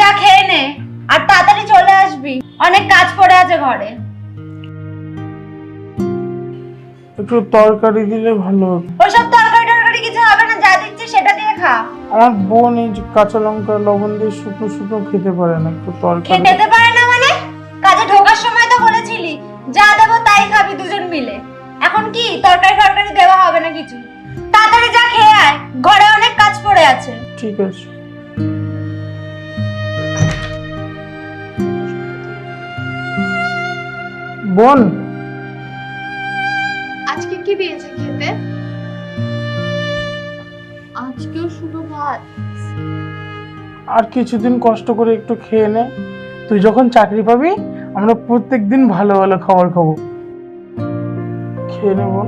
যা খেয়ে নে আর তাড়াতাড়ি চলে আসবি, অনেক কাজ পড়ে আছে ঘরে। একটু তরকারি দিলে ভালো হতো। ওইসব তরকারি কিছু হবে না, যা দিচ্ছি সেটা দিয়ে খা। আমার বোন এই যে কাঁচা লঙ্কা লবণ দিয়ে শুকনো শুকনো খেতে পারে না, একটু তরকারি। খেতে পারে না মানে? কাজে ঢোকার সময় তো বলেছিলি যা দেবো তাই খাবি দুজন মিলে। এখন কি তরকারি দেওয়া হবে না কিছু? তাড়াতাড়ি যা খেয়ে আয়, ঘরে অনেক কাজ পড়ে আছে। ঠিক আছে। বোন, আজকে কি দিয়েছে খেতে? আজকেও শুধু ভাত? আর কিছুদিন কষ্ট করে একটু খেয়ে নে, তুই যখন চাকরি পাবি আমরা প্রত্যেকদিন ভালো ভালো খাবার খাবো। খেয়ে নে বোন।